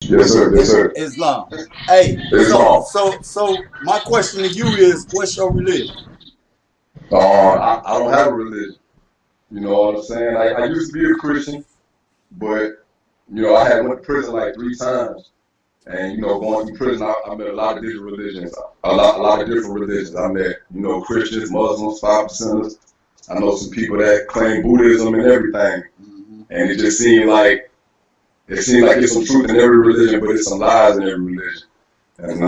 Yes, sir. Yes, sir. Islam. Hey, Islam. so my question to you is, what's your religion? I don't have a religion. You know what I'm saying? I used to be a Christian, but I had went to prison like 3 times, and going through prison, I met a lot of different religions, a lot of different religions. I met Christians, Muslims, 5%ers. I know some people that claim Buddhism and everything, Mm-hmm. and it seemed like there's some truth in every religion, but there's some lies in every religion. And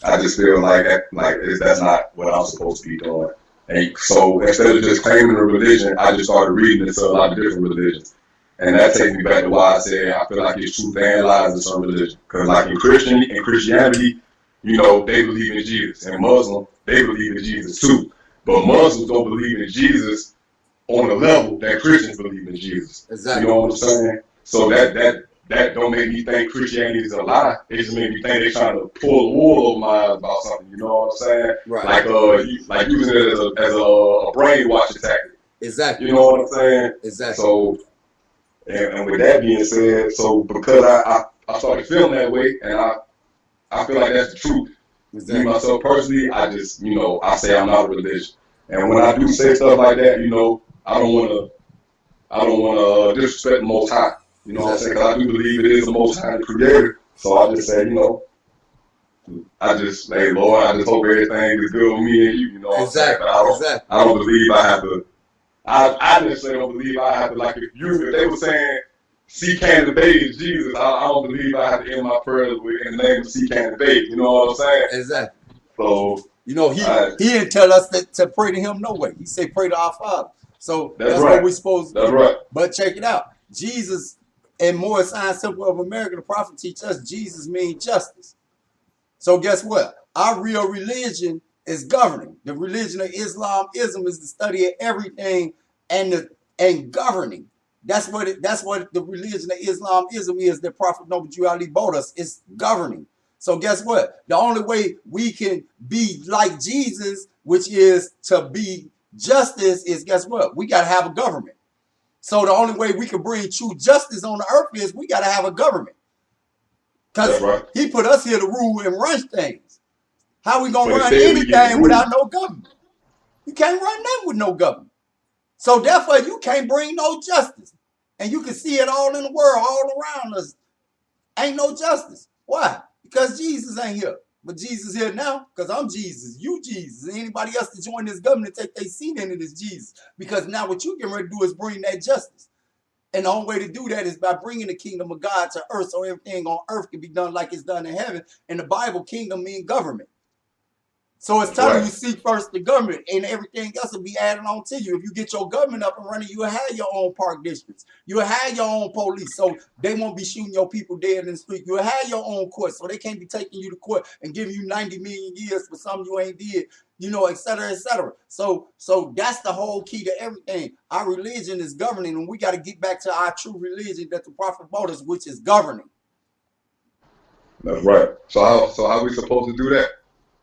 I just feel that's not what I'm supposed to be doing. And so instead of just claiming a religion, I just started reading into a lot of different religions. And that takes me back to why I said I feel like it's truth and lies in some religion. Because like in Christianity, they believe in Jesus. And Muslim, they believe in Jesus too. But Muslims don't believe in Jesus on the level that Christians believe in Jesus. You Exactly. know what I'm saying? So that don't make me think Christianity is a lie. It just make me think they're trying to pull the wool over my eyes about something. You know what I'm saying? Right. Like using it as a brainwashing tactic. Exactly. You know what I'm saying? Exactly. So and with that being said, so because I started feeling that way, and I feel like that's the truth. Me Exactly. myself personally, I just I say I'm not a religion, and when I do say stuff like that, I don't want to disrespect the Most High. You know what I'm saying? Because I do believe it is the Most High, the Creator. So I just say, hey Lord, I just hope everything is good with me and you. You know what I'm saying? Exactly. But I don't, Exactly. I don't believe I have to. I necessarily don't believe I have to. Like if they were saying, "See can the baby is Jesus," I don't believe I have to end my prayers in the name of "See can the baby." You know what I'm saying? Exactly. So You know, he I, he didn't tell us to pray to him no way. He said pray to our Father. So that's that's what right. we're supposed to That's do. right. But check it out. Jesus and Moorish Science Temple of America, the prophet teach us Jesus means justice. So guess what? Our real religion is governing. The religion of Islamism is the study of everything and governing. That's what the religion of Islamism is that Prophet Noble Ali brought us. It's governing. So guess what? The only way we can be like Jesus, which is to be justice, is guess what? We got to have a government. So the only way we can bring true justice on the earth is we got to have a government. That's Because right. he put us here to rule and run things. How we gonna But run instead we get anything without ruled. no government? You can't run nothing with no government. So therefore, you can't bring no justice. And you can see it all in the world, all around us. Ain't no justice. Why? Because Jesus ain't here. But Jesus here now, because I'm Jesus, you Jesus, and anybody else to join this government take their seat in it is Jesus. Because now what you getting ready to do is bring that justice. And the only way to do that is by bringing the kingdom of God to earth so everything on earth can be done like it's done in heaven. And the Bible, kingdom means government. So it's That's telling right. you seek first the government and everything else will be added on to you. If you get your government up and running, you'll have your own park districts. You'll have your own police. So they won't be shooting your people dead in the street. You'll have your own court. So they can't be taking you to court and giving you 90 million years for something you ain't did, et cetera, et cetera. So that's the whole key to everything. Our religion is governing, and we got to get back to our true religion that the prophet brought us, which is governing. That's right. So how we supposed to do that?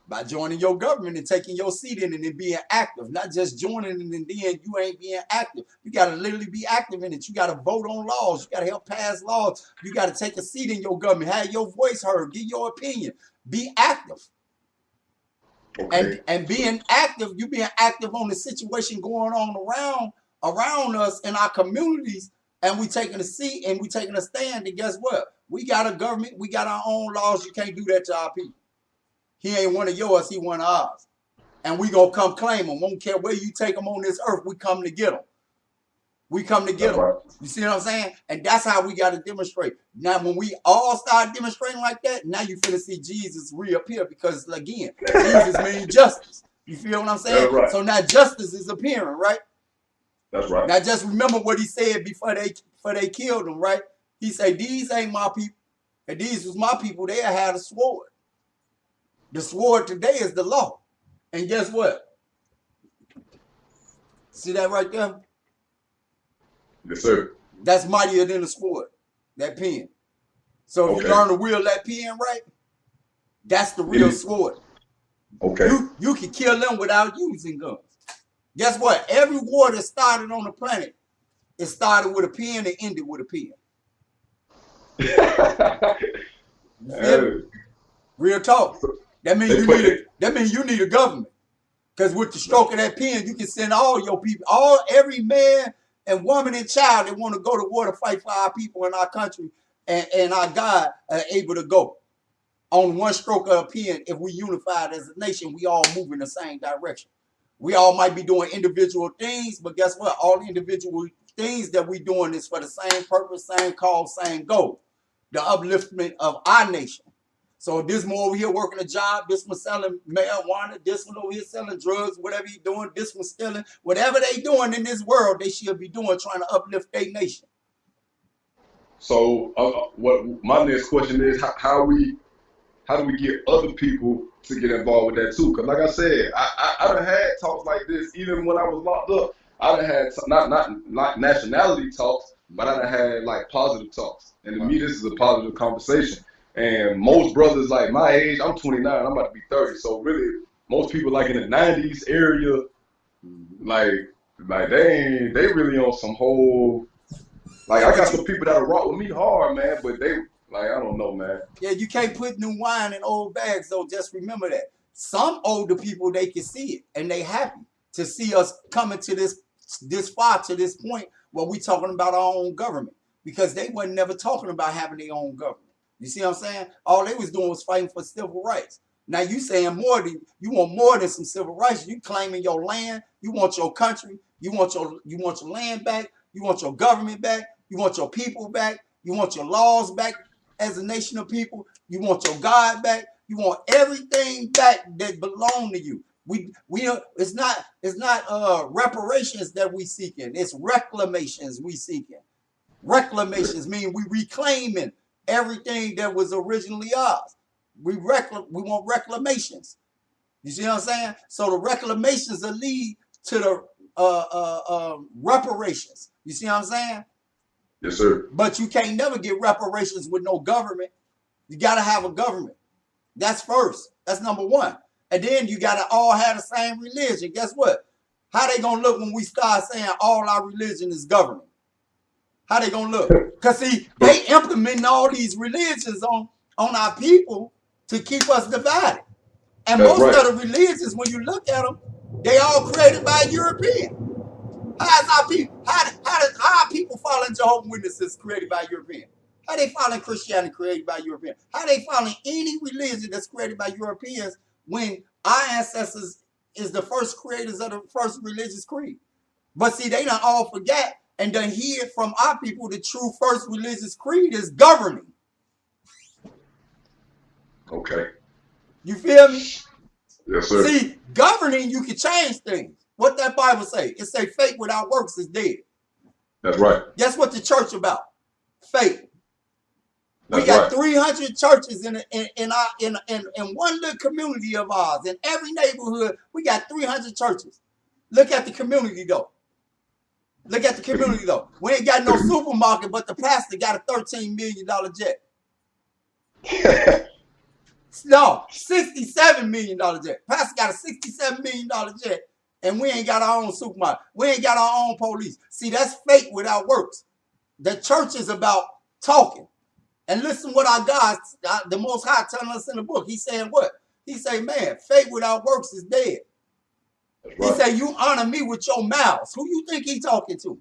By joining your government and taking your seat in it and being active, not just joining it and then you ain't being active. You got to literally be active in it. You got to vote on laws. You got to help pass laws. You got to take a seat in your government, have your voice heard, give your opinion, be active. Okay. And being active, you being active on the situation going on around us in our communities, and we taking a seat and we taking a stand. And guess what? We got a government. We got our own laws. You can't do that to our people. He ain't one of yours. He one of ours. And we gonna come claim him. Won't care where you take them on this earth. We come to get them. We come to get That's them. right. You see what I'm saying? And that's how we got to demonstrate. Now, when we all start demonstrating like that, now you finna see Jesus reappear because, again, Jesus means justice. You feel what I'm saying? That's right. So now justice is appearing, right? That's right. Now just remember what he said before they killed him, right? He said, these ain't my people. If these was my people, they'd have had a sword. The sword today is the law. And guess what? See that right there? Yes, sir. That's mightier than a sword, that pen. So if you Okay. learn to wield that pen right, that's the real Any- sword. Okay. You can kill them without using guns. Guess what? Every war that started on the planet, it started with a pen and ended with a pen. You feel me? Real talk. That means you need a government. Because with the stroke of that pen, you can send all your people, every man and woman and child that want to go to war to fight for our people in our country and our God are able to go. On one stroke of a pen, if we unified as a nation, we all move in the same direction. We all might be doing individual things, but guess what? All individual things that we doing is for the same purpose, same cause, same goal. The upliftment of our nation. So this one over here working a job, this one selling marijuana, this one over here selling drugs, whatever he doing, this one stealing, whatever they doing in this world, they should be doing trying to uplift their nation. So, what my next question is, how do we get other people to get involved with that too? Because like I said, I done had talks like this even when I was locked up. I done had not nationality talks, but I done had like positive talks. And to me, this is a positive conversation. And most brothers like my age, I'm 29, I'm about to be 30. So really, most people like in the 90s area, like they really on some whole, like I got some people that'll rock with me hard, man, but they, like, I don't know, man. Yeah, you can't put new wine in old bags, though. Just remember that. Some older people, they can see it, and they happy to see us coming to this far, to this point where we talking about our own government, because they wasn't never talking about having their own government. You see what I'm saying? All they was doing was fighting for civil rights. Now you saying you want more than some civil rights. You claiming your land. You want your country. You want your land back. You want your government back. You want your people back. You want your laws back as a nation of people. You want your God back. You want everything back that belong to you. It's not reparations that we seeking. It's reclamations we seeking. Reclamations mean we reclaiming everything that was originally ours. We want reclamations. You see what I'm saying? So the reclamations will lead to the reparations. You see what I'm saying? Yes, sir. But you can't never get reparations with no government. You got to have a government. That's first. That's number one. And then you got to all have the same religion. Guess what? How they going to look when we start saying all our religion is government? How they going to look? Because, see, they implementing all these religions on our people to keep us divided. And That's most right. of the religions, when you look at them, they all created by Europeans. How are people following Jehovah's Witnesses created by Europeans? How they following Christianity created by Europeans? How they following any religion that's created by Europeans when our ancestors is the first creators of the first religious creed? But see, they done all forgot and done hear from our people the true first religious creed is governing. Okay. You feel me? Yes, sir. See, governing, you can change things. What that Bible say? It say faith without works is dead. That's right. That's what the church about. Faith. That's we got right. 300 churches in one little community of ours. In every neighborhood, we got 300 churches. Look at the community though. Look at the community though. We ain't got no supermarket, but the pastor got a $13 million jet. No, $67 million jet. Pastor got a $67 million jet, and we ain't got our own supermarket. We ain't got our own police. See, that's faith without works. The church is about talking. And listen what our God, the Most High, telling us in the book. He's saying what? He say, man, faith without works is dead. Right. He say, you honor me with your mouths. Who you think he talking to?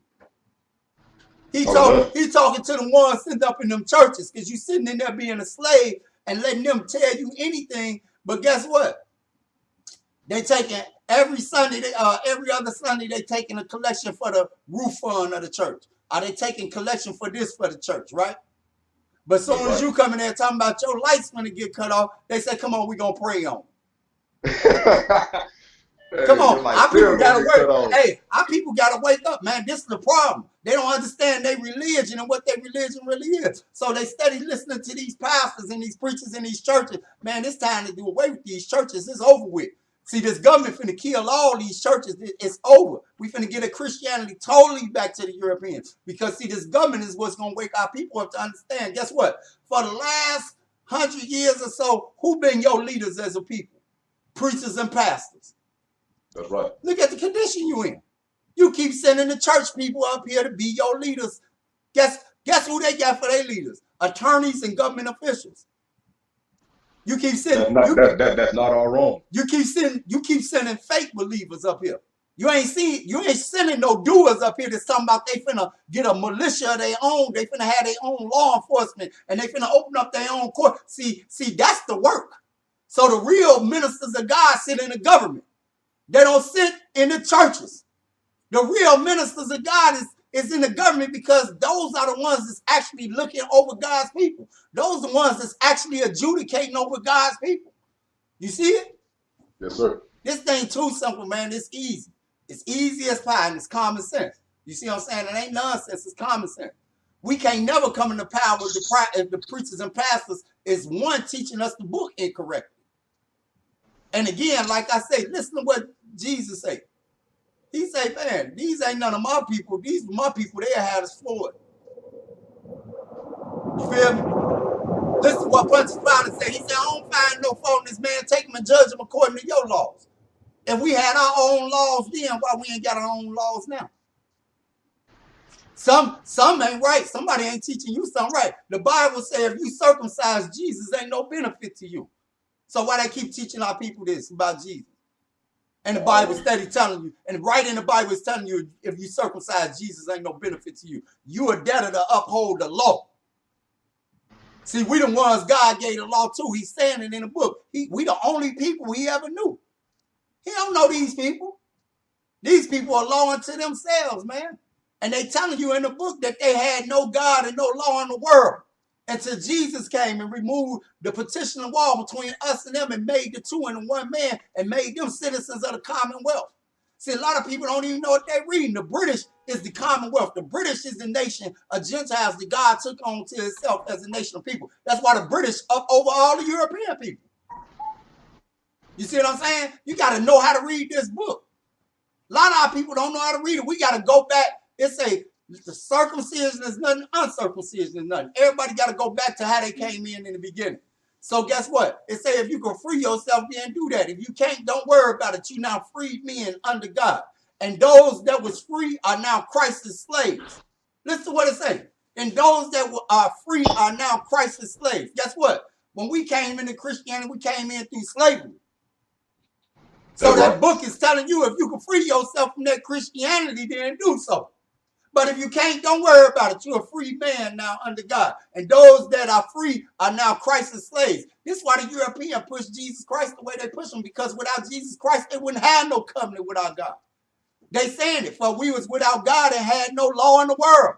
He talking to the ones sitting up in them churches, because you sitting in there being a slave and letting them tell you anything. But guess what? They taking every Sunday, every other Sunday, they taking a collection for the roof fund of the church. Are they taking collection for this for the church, right? But as soon as you come in there talking about your lights going to get cut off, they say, come on, we're going to pray on. Come on, our people got to wake. Hey, our people got to wake up, man. This is the problem. They don't understand their religion and what their religion really is. So they steady listening to these pastors and these preachers in these churches. Man, it's time to do away with these churches. It's over with. See, this government finna kill all these churches. It's over. We finna get a Christianity totally back to the Europeans. Because, see, this government is what's going to wake our people up to understand. Guess what? For the last 100 years or so, who been your leaders as a people? Preachers and pastors. That's right. Look at the condition you in. You keep sending the church people up here to be your leaders. Guess who they got for their leaders? attorneys and government officials. You keep sending that's not all wrong. You keep sending fake believers up here. You ain't sending no doers up here that's talking about they finna get a militia of their own. They finna have their own law enforcement and they finna open up their own court. See, that's the work. So the real ministers of God sit in the government. They don't sit in the churches. The real ministers of God is in the government because those are the ones that's actually looking over God's people. Those are the ones that's actually adjudicating over God's people. You see it? Yes, sir. This thing too simple, man. It's easy. It's easy as pie and it's common sense. You see what I'm saying? It ain't nonsense. It's common sense. We can't never come into power with the preachers and pastors is one teaching us the book incorrectly. And again, like I say, listen to what Jesus said. He say, man, these ain't none of my people. These are my people. They had us for it. You feel me? Listen to what Pontius Pilate said. He said, I don't find no fault in this man. Take him and judge him according to your laws. If we had our own laws then, why we ain't got our own laws now? Some ain't right. Somebody ain't teaching you something right. The Bible says if you circumcise Jesus, ain't no benefit to you. So why they keep teaching our people this about Jesus? And the Bible steady telling you, and right in the Bible is telling you, if you circumcise Jesus, ain't no benefit to you. You are debtor to uphold the law. See, we the ones God gave the law to. He's saying it in the book. We the only people he ever knew. He don't know these people. These people are law unto themselves, man. And they telling you in the book that they had no God and no law in the world. Until Jesus came and removed the partition wall between us and them and made the two into one man and made them citizens of the Commonwealth. See, a lot of people don't even know what they're reading. The British is the Commonwealth. The British is the nation of Gentiles that God took on to himself as a nation of people. That's why the British up over all the European people. You see what I'm saying? You got to know how to read this book. A lot of our people don't know how to read it. We got to go back. It's a the circumcision is nothing, uncircumcision is nothing. Everybody got to go back to how they came in the beginning. So guess what? It say if you can free yourself, then do that. If you can't, don't worry about it. You now freed men under God. And those that was free are now Christ's slaves. Listen to what it say. And those that are free are now Christ's slaves. Guess what? When we came into Christianity, we came in through slavery. So that book is telling you if you can free yourself from that Christianity, then do so. But if you can't, don't worry about it. You're a free man now under God. And those that are free are now Christ's slaves. This is why the European push Jesus Christ the way they push him, because without Jesus Christ, they wouldn't have no covenant with our God. They saying it, for we was without God and had no law in the world.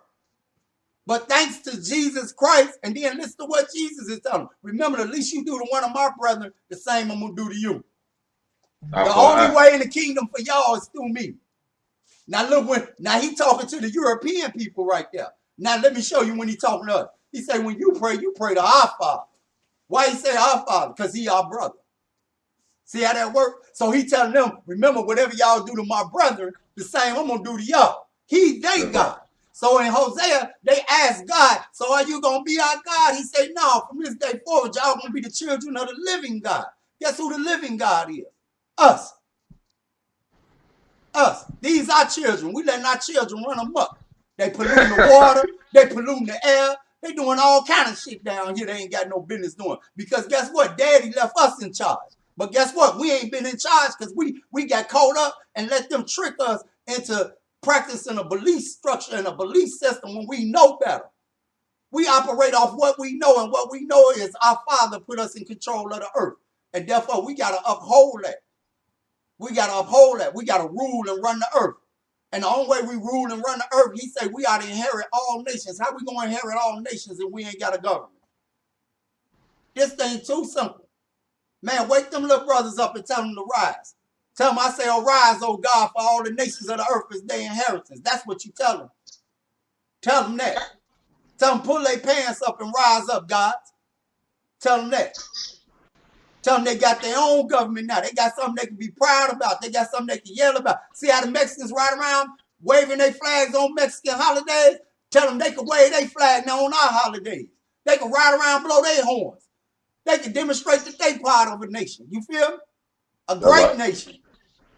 But thanks to Jesus Christ, and then listen to what Jesus is telling them. Remember, the least you do to one of my brethren, the same I'm going to do to you. The only way in the kingdom for y'all is through me. Now look, now he talking to the European people right there. Now let me show you when he talking to us. He say when you pray to our Father. Why he say our Father? Because he our brother. See how that works? So he telling them, remember, whatever y'all do to my brother, the same I'm going to do to y'all. They God. So in Hosea, they asked God, so are you going to be our God? He said, no, from this day forward, y'all going to be the children of the living God. Guess who the living God is? Us. These are children. We letting our children run amok. They polluting the water. They polluting the air. They doing all kind of shit down here they ain't got no business doing. Because guess what? Daddy left us in charge. But guess what? We ain't been in charge because we got caught up and let them trick us into practicing a belief structure and a belief system when we know better. We operate off what we know, and what we know is our Father put us in control of the earth. And therefore, we got to uphold that. We got to uphold that. We got to rule and run the earth. And the only way we rule and run the earth, he said we ought to inherit all nations. How we going to inherit all nations if we ain't got a government? This thing too simple. Man, wake them little brothers up and tell them to rise. Tell them, I say, arise, oh God, for all the nations of the earth is their inheritance. That's what you tell them. Tell them that. Tell them pull their pants up and rise up, God. Tell them that. Tell them they got their own government now. They got something they can be proud about. They got something they can yell about. See how the Mexicans ride around waving their flags on Mexican holidays? Tell them they can wave their flag now on our holidays. They can ride around, blow their horns. They can demonstrate that they part of a nation. You feel me? A great nation.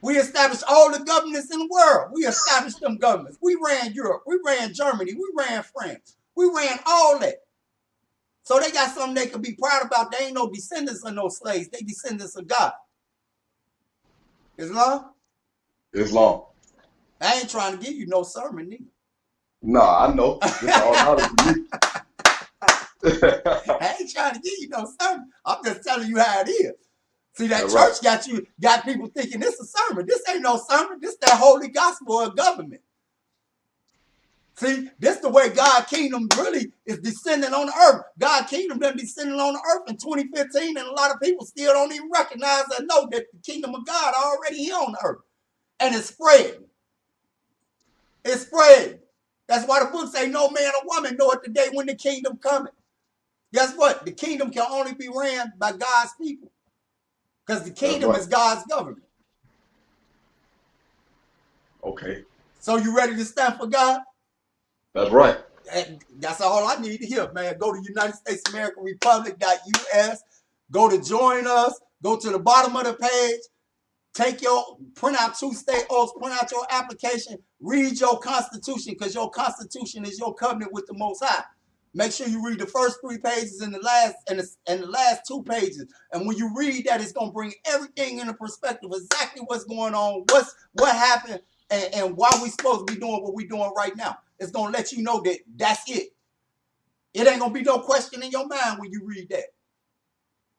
We established all the governments in the world. We established them governments. We ran Europe. We ran Germany. We ran France. We ran all that. So they got something they can be proud about. They ain't no descendants of no slaves. They descendants of God. Islam? Islam. I ain't trying to give you no sermon neither. Nah, I know. This all knowledge to me. I ain't trying to give you no sermon. I'm just telling you how it is. See, that That's church got people thinking this is a sermon. This ain't no sermon. This that holy gospel of government. See, this the way God's kingdom really is descending on the earth. God's kingdom done descending on the earth in 2015, and a lot of people still don't even recognize or know that the kingdom of God already here on the earth. And it's spreading. It's spreading. That's why the book say no man or woman knoweth the day when the kingdom cometh. Guess what? The kingdom can only be ran by God's people. Because the kingdom is God's government. Okay. So you ready to stand for God? That's right. That's all I need to hear, man. Go to United States American Republic.us. Go to join us. Go to the bottom of the page. Print out 2 state oaths. Print out your application. Read your constitution, because your constitution is your covenant with the Most High. Make sure you read the first 3 pages and the last 2 pages. And when you read that, it's gonna bring everything into perspective. Exactly what's going on, what happened, and why we supposed to be doing what we're doing right now. It's gonna let you know that that's it. It ain't gonna be no question in your mind when you read that.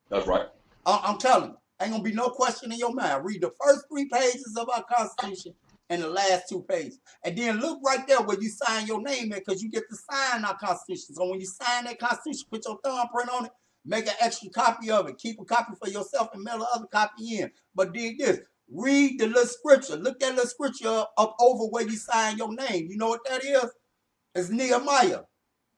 That's right. I'm telling you, ain't gonna be no question in your mind. Read the first 3 pages of our Constitution and the last 2 pages. And then look right there where you sign your name in, because you get to sign our Constitution. So when you sign that Constitution, put your thumbprint on it, make an extra copy of it. Keep a copy for yourself and mail the other copy in. But dig this. Read the little scripture. Look that little scripture up over where you sign your name. You know what that is? It's Nehemiah.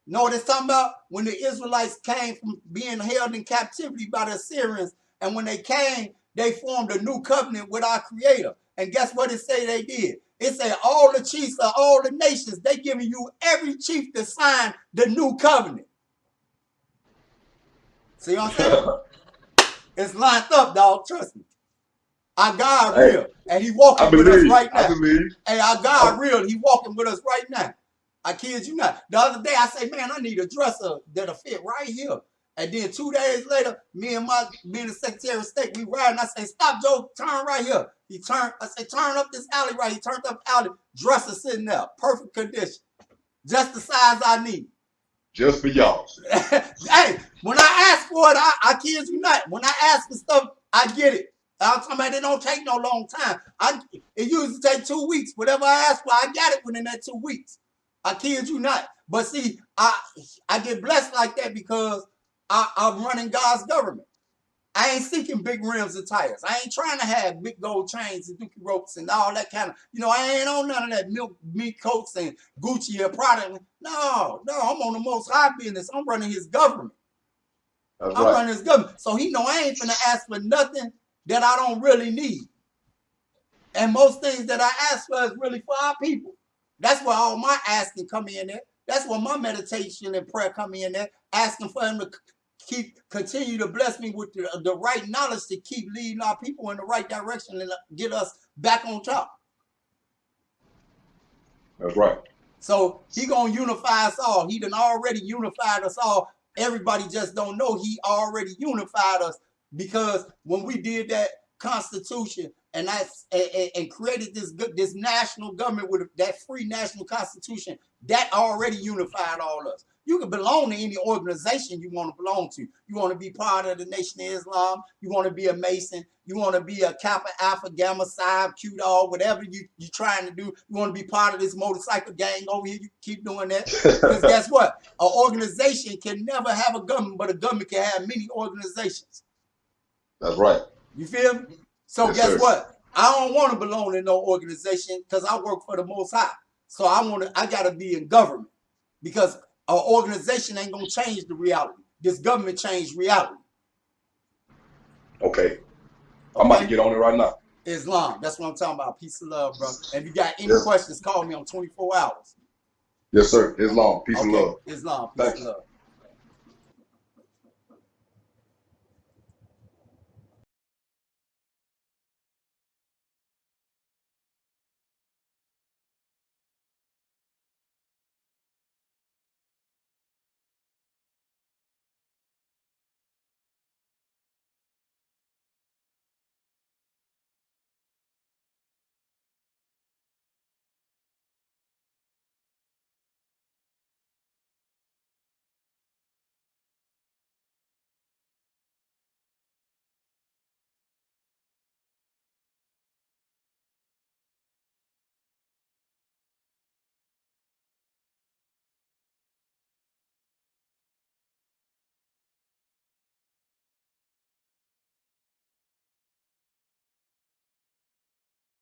Know what it's talking about? When the Israelites came from being held in captivity by the Assyrians, and when they came, they formed a new covenant with our Creator. And guess what it say they did? It said all the chiefs of all the nations, they giving you every chief to sign the new covenant. See what I'm saying? It's lined up, dog. Trust me. Our God real, and He walking with us right now. Hey, our God real, He walking with us right now. I kid you not. The other day I say, man, I need a dresser that'll fit right here. And then 2 days later, me and the Secretary of State, we riding. I say, stop, Joe, turn right here. He turned. I say, turn up this alley right. He turned up the alley. Dresser sitting there, perfect condition, just the size I need. Just for y'all. Hey, when I ask for it, I kid you not. When I ask for stuff, I get it. I'm talking about it don't take no long time. It usually take 2 weeks. Whatever I ask for, I got it within that 2 weeks. I kid you not. But see, I get blessed like that because I'm running God's government. I ain't seeking big rims and tires. I ain't trying to have big gold chains and dookie ropes and all that kind of, I ain't on none of that meat coats and Gucci or Prada. No, I'm on the Most High business. I'm running His government. I'm running His government. So He know I ain't finna ask for nothing that I don't really need. And most things that I ask for is really for our people. That's where all my asking come in there. That's where my meditation and prayer come in there. Asking for Him to continue to bless me with the right knowledge to keep leading our people in the right direction and get us back on top. That's right. So He gonna unify us all. He done already unified us all. Everybody just don't know He already unified us, because when we did that Constitution and created this national government with that free national Constitution, that already unified all of us. You can belong to any organization you want to belong to. You want to be part of the Nation of Islam. You want to be a Mason. You want to be a Kappa, Alpha, Gamma, Psi, Q Dog, whatever you're trying to do. You want to be part of this motorcycle gang over here. You keep doing that. Because guess what? An organization can never have a government, but a government can have many organizations. That's right. You feel me? So yes, guess sir. what? I don't want to belong in no organization because I work for the Most High. So I got to be in government, because our organization ain't going to change the reality. This government changed reality. Okay. I'm about to get on it right now. Islam. That's what I'm talking about. Peace and love, bro. And if you got any questions, call me on 24 hours. Yes, sir. Islam. Peace and love. Islam. Peace and love.